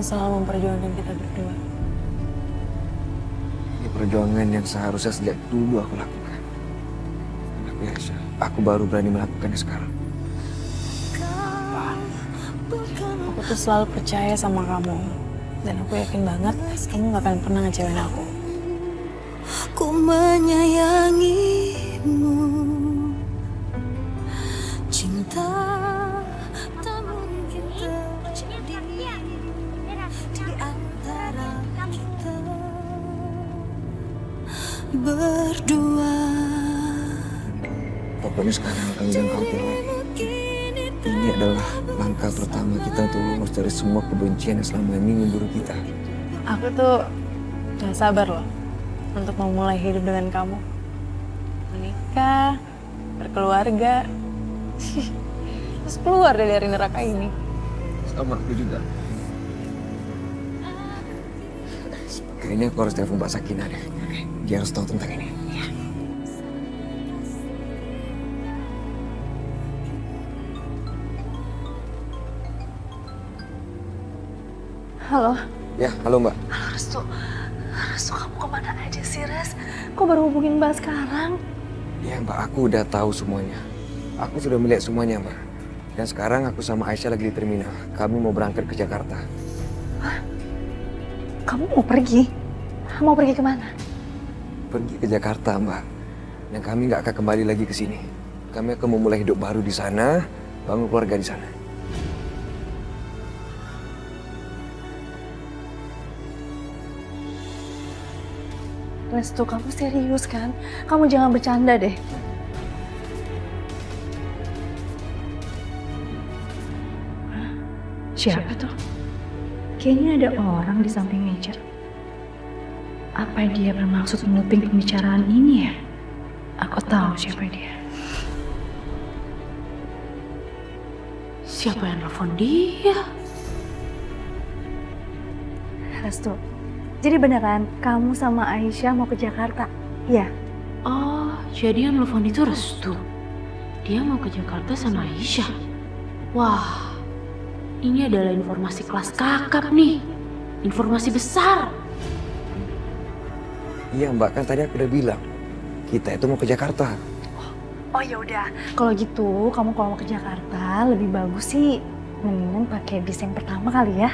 selalu memperjuangkan kita berdua. Ini perjuangan yang seharusnya sejak dulu aku lakukan. Tapi Aisyah, aku baru berani melakukannya sekarang. Aku tuh selalu percaya sama kamu. Dan aku yakin banget kamu gak akan pernah ngecewain aku. Ku menyayangimu, cinta tak mungkin terjadi di antara kita berdua. Pokoknya sekarang kami dan kau lagi. Ini adalah langkah pertama kita untuk lulus dari semua kebencian yang selama ini memburu kita. Aku tuh gak sabar loh untuk memulai hidup dengan kamu. Menikah, berkeluarga, terus keluar dari neraka ini. Sama aku juga. Kayaknya aku harus telepon Mbak Sakina deh. Dia harus tahu tentang ini. Halo. Ya, halo Mbak. Halo Restu. Restu, kamu kemana aja sih, Res? Kok baru hubungin Mbak sekarang? Ya Mbak, aku udah tahu semuanya. Aku sudah melihat semuanya Mbak. Dan sekarang aku sama Aisyah lagi di terminal. Kami mau berangkat ke Jakarta. Hah? Kamu mau pergi? Mau pergi kemana? Pergi ke Jakarta Mbak. Dan kami nggak akan kembali lagi ke sini. Kami akan memulai hidup baru di sana, bangun keluarga di sana. Restu, kamu serius kan? Kamu jangan bercanda deh. Siapa tuh? Kayaknya ada orang di samping meja. Apa dia bermaksud menuping pembicaraan ini ya? Aku tahu siapa dia. Siapa yang nelfon dia? Restu, jadi beneran kamu sama Aisyah mau ke Jakarta? Iya. Oh, jadi yang nelfon itu Restu. Dia mau ke Jakarta sama Aisyah. Wah, ini adalah informasi kelas kakap nih. Informasi besar. Iya Mbak, kan tadi aku udah bilang. Kita itu mau ke Jakarta. Oh ya udah, kalau gitu kamu kalau mau ke Jakarta lebih bagus sih mendingan pakai bis yang pertama kali ya.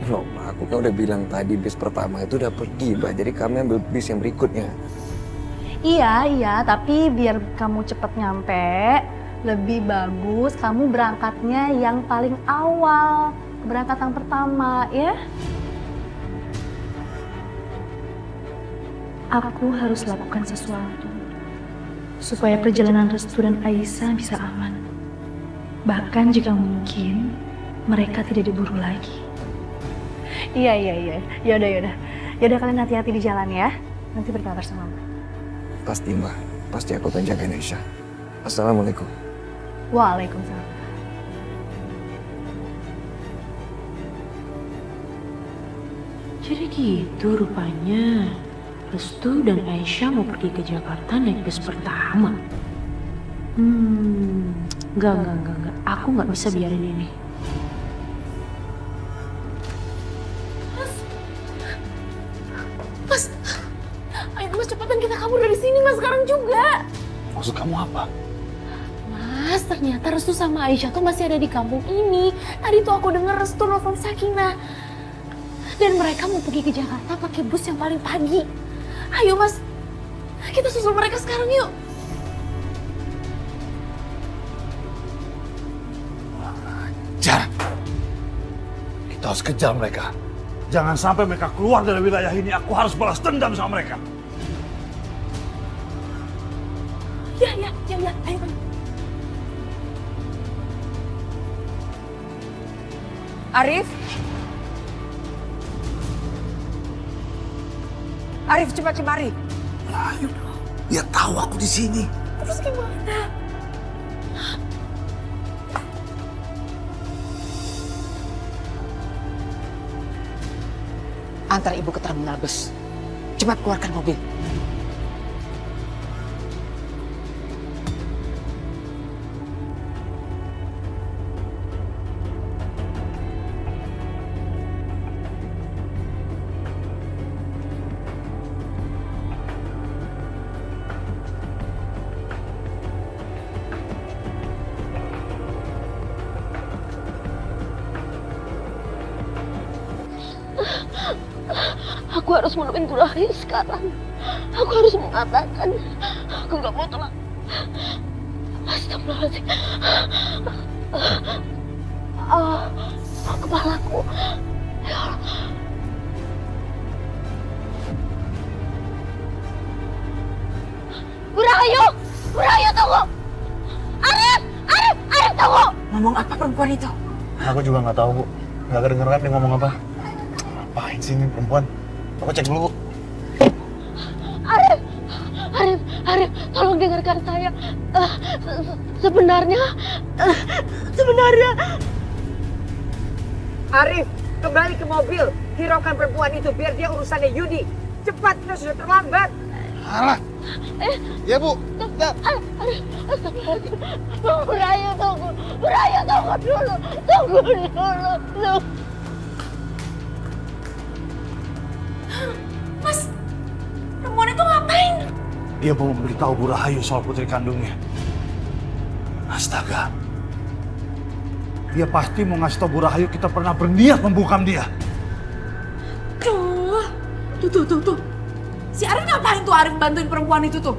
Loh Mbak, aku kan udah bilang tadi bis pertama itu udah pergi Mbak. Jadi kami ambil bis yang berikutnya. Iya, tapi biar kamu cepet nyampe, lebih bagus kamu berangkatnya yang paling awal, keberangkatan pertama ya. Aku harus lakukan sesuatu supaya perjalanan Restu dan Aisyah bisa aman. Bahkan jika mungkin mereka tidak diburu lagi. Iya. Yaudah kalian hati-hati di jalan ya. Nanti berkabar sama aku. Pasti Mbak, pasti aku akan jagain Aisyah. Assalamualaikum. Waalaikumsalam. Jadi gitu rupanya. Restu dan Aisyah mau pergi ke Jakarta naik bus pertama. Enggak. Aku nggak bisa biarin ini. Mas, ayo Mas cepetan kita kabur dari sini Mas sekarang juga. Maksud kamu apa? Mas, ternyata Restu sama Aisyah tuh masih ada di kampung ini. Tadi tuh aku dengar Restu nelfon Sakina. Dan mereka mau pergi ke Jakarta pakai bus yang paling pagi. Ayo Mas, kita susul mereka sekarang yuk. Jar, kita harus kejar mereka. Jangan sampai mereka keluar dari wilayah ini. Aku harus balas dendam sama mereka. Ya, ayo. Arif? Arif, cepat kemari. Ayo dong. Dia tahu aku di sini. Terus gimana? Antar ibu ke terminal bus. Cepat keluarkan mobil. Aku harus menemuin Bu Rahayu sekarang. Aku harus mengatakan. Aku gak mau telat. Astagfirullahaladzim. Kepalaku. Ya Allah. Bu Rahayu! Bu Rahayu tunggu! Arif! Arif! Arif tunggu! Ngomong apa perempuan itu? Aku juga nggak tahu, Bu. Nggak kedengeran dia ngomong apa. Ngapain sih ini perempuan? Aku cek dulu, Bu. Arif! Arif! Arif! Tolong dengarkan saya. Sebenarnya... Arif, kembali ke mobil. Hiraukan perempuan itu biar dia urusannya Yudi. Cepat, kita sudah terlambat. Alah. Ya, Bu. Astagfirullahaladzim. Bu Rahayu tunggu. Bu Rahayu tunggu dulu. Tunggu dulu. Mas, perempuan itu ngapain? Dia mau memberitahu Bu Rahayu soal putri kandungnya. Astaga. Dia pasti mau ngasih tahu Bu Rahayu kita pernah berniat membungkam dia. Tuh. Si Arif ngapain tuh Arif bantuin perempuan itu tuh?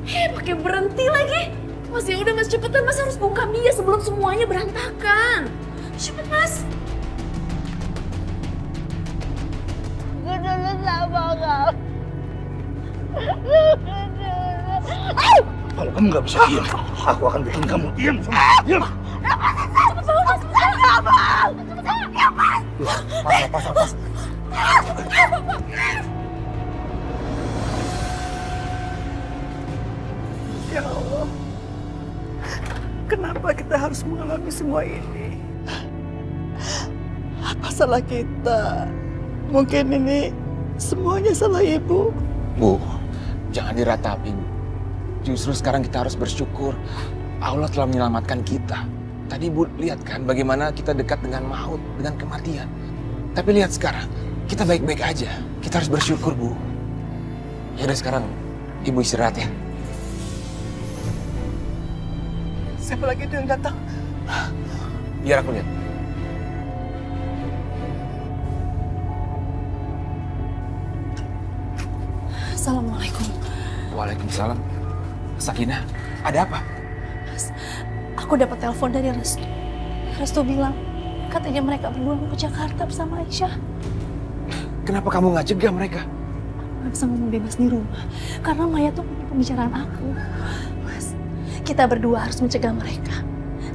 Pakai berhenti lagi. Mas ya udah Mas cepetan, Mas harus bungkam dia sebelum semuanya berantakan. Cepet Mas. Gue dulu sama kamu. Kalau kamu nggak bisa diam, aku akan bikin kamu diam semua. Diam. Pas. Ya Allah, kenapa kita harus mengalami semua ini? Apa salah kita? Mungkin ini semuanya salah Ibu. Bu, jangan diratapin. Justru sekarang kita harus bersyukur Allah telah menyelamatkan kita. Tadi Ibu lihat kan bagaimana kita dekat dengan maut, dengan kematian. Tapi lihat sekarang, kita baik-baik aja. Kita harus bersyukur, Bu. Ya udah sekarang Ibu istirahat ya. Siapa lagi itu yang datang? Biar aku lihat. Assalamualaikum. Waalaikumsalam. Sakinah, ada apa? Mas, aku dapat telepon dari Restu. Restu bilang katanya mereka berdua mau ke Jakarta bersama Aisyah. Kenapa kamu nggak cegah mereka? Gak bisa ngomong bebas di rumah karena Maya tuh punya pembicaraan aku. Mas, kita berdua harus mencegah mereka.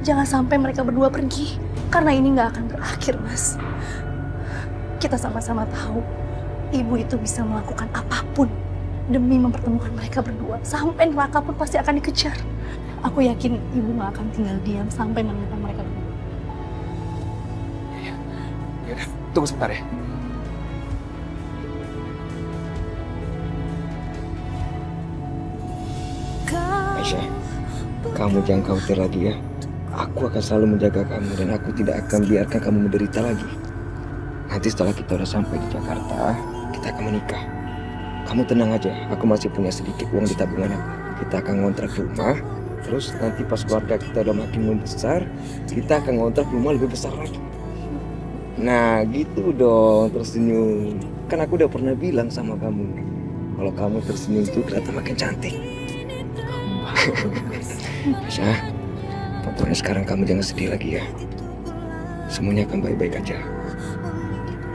Jangan sampai mereka berdua pergi karena ini nggak akan berakhir, Mas. Kita sama-sama tahu ibu itu bisa melakukan apapun demi mempertemukan mereka berdua. Sampai neraka pun pasti akan dikejar. Aku yakin ibu nggak akan tinggal diam sampai menemukan mereka berdua. Ya udah, tunggu sebentar ya. Aisyah, kamu jangan khawatir lagi ya. Aku akan selalu menjaga kamu dan aku tidak akan biarkan kamu menderita lagi. Nanti setelah kita udah sampai di Jakarta, kita akan menikah. Kamu tenang aja, aku masih punya sedikit uang di tabungan aku. Kita akan ngontrak rumah, terus nanti pas keluarga kita udah makin membesar, kita akan ngontrak rumah lebih besar lagi. Nah gitu dong, tersenyum. Kan aku udah pernah bilang sama kamu, kalau kamu tersenyum tuh kelihatan makin cantik. Aisyah, pokoknya sekarang kamu jangan sedih lagi ya. Semuanya akan baik-baik aja.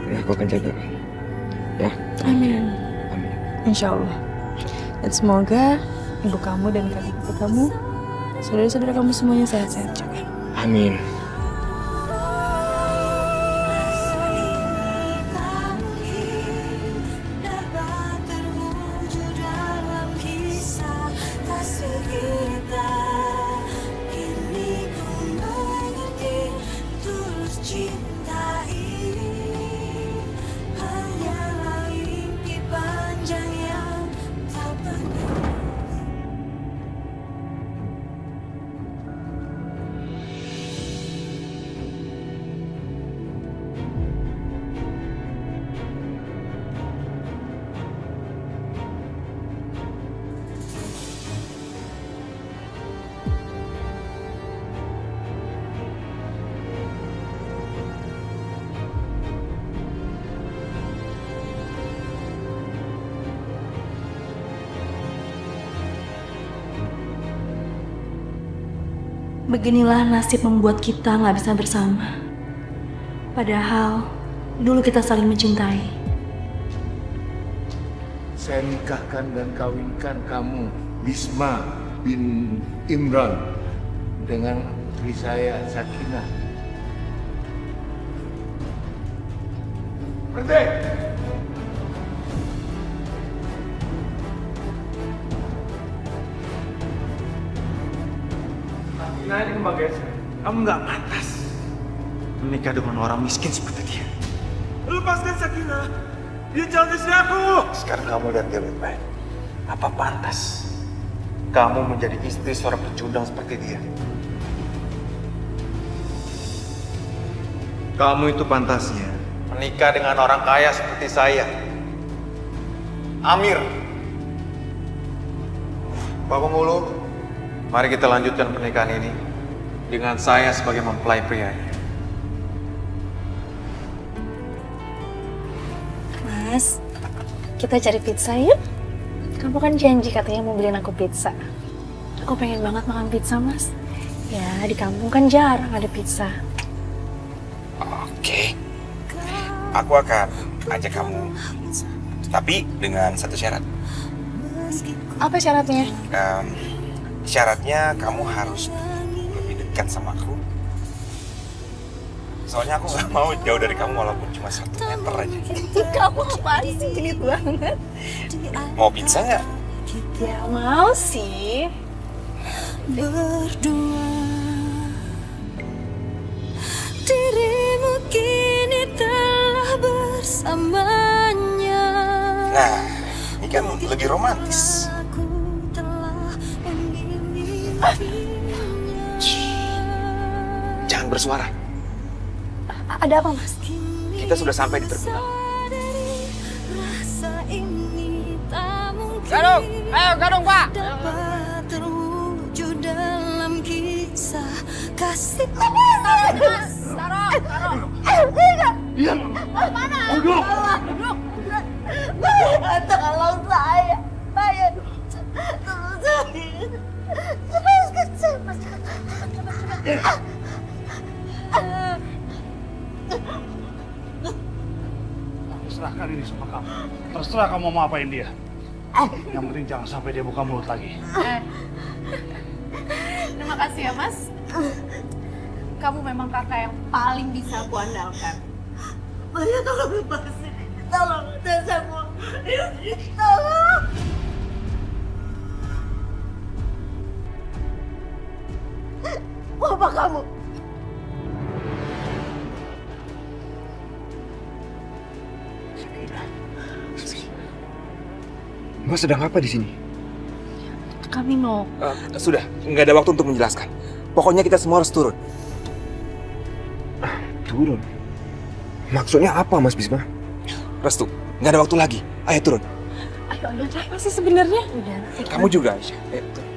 Ya, aku akan jaga kamu. Ya. Amin. Amin. Insya Allah. Dan semoga ibu kamu dan kakak kamu, saudara-saudara kamu semuanya sehat-sehat juga. Amin. Dapat terwujud dalam kisah kasih kita. Kini ku mengerti tulus cinta ini hanyalah mimpi panjang yang tak pernah. Beginilah nasib membuat kita nggak bisa bersama. Padahal dulu kita saling mencintai. Saya nikahkan dan kawinkan kamu, Bisma bin Imran, dengan istri saya, Sakinah. Berhenti! Sakinah ini sebagai kamu nggak pantas menikah dengan orang miskin seperti dia. Lepaskan Sakinah! Dia calon istri aku! Sekarang kamu lihat dia baik-baik. Apa pantas kamu menjadi istri seorang pecundang seperti dia? Kamu itu pantasnya menikah dengan orang kaya seperti saya, Amir. Pak Penghulu, mari kita lanjutkan pernikahan ini dengan saya sebagai mempelai prianya. Mas, kita cari pizza yuk. Kamu kan janji katanya mau beliin aku pizza. Aku pengen banget makan pizza, Mas. Ya, di kampung kan jarang ada pizza. Oke. Aku akan ajak kamu. Tapi dengan satu syarat. Apa syaratnya? Syaratnya kamu harus lebih dekat sama aku. Soalnya aku nggak mau jauh dari kamu walaupun cuma 1 meter aja. Kamu apaan sih? Genit banget. Mau pizza nggak? Ya mau sih. Berdua dirimu kini telah bersamanya. Nah, ini kan lebih romantis. Aku telah Jangan bersuara. Ada apa, Mas? Kita sudah sampai di terminal. rasa ini tak mungkin. Gadung, ayo Gadung Pak. Dapat terwujud dalam kisah kasih. Tolong saya. Saya tolong saya. Serahkan ini sama kamu. Terserah kamu mau apain dia. Yang penting jangan sampai dia buka mulut lagi. Terima kasih ya, Mas. Kamu memang kakak yang paling bisa aku andalkan. Maya, tolong lepasin. Tolong, dan saya mau. Tolong. Mau apa kamu? Mbak sedang apa di sini? Kami mau. Sudah, nggak ada waktu untuk menjelaskan. Pokoknya kita semua harus turun. Turun? Maksudnya apa, Mas Bisma? Restu, nggak ada waktu lagi. Ayo turun. Ayo, apa sih sebenarnya? Udah. Kamu juga, Aisyah. Ayo, turun.